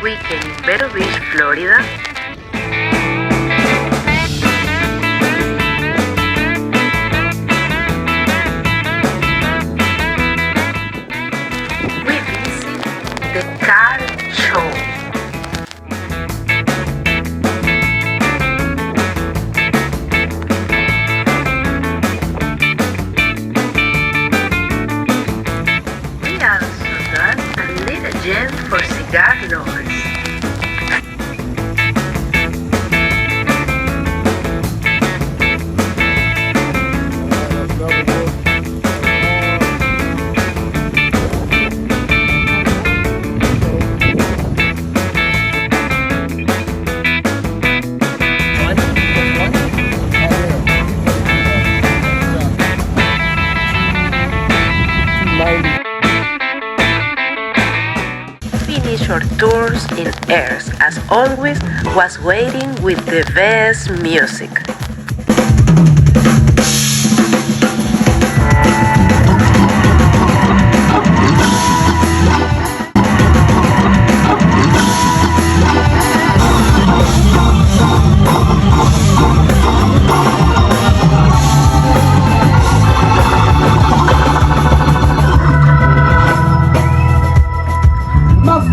weekend in Vero Beach, Florida? We visit the car show. We also got a little gem for cigar lovers. Finish our tours in Earls, as always, was waiting with the best music.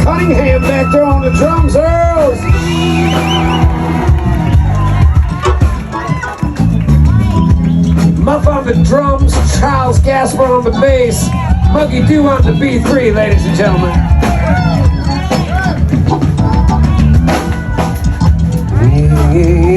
Cunningham back there on the drums, Earls. Muff on the drums, Charles Gasper on the bass, Muggy Doo on the B3, ladies and gentlemen. Yeah.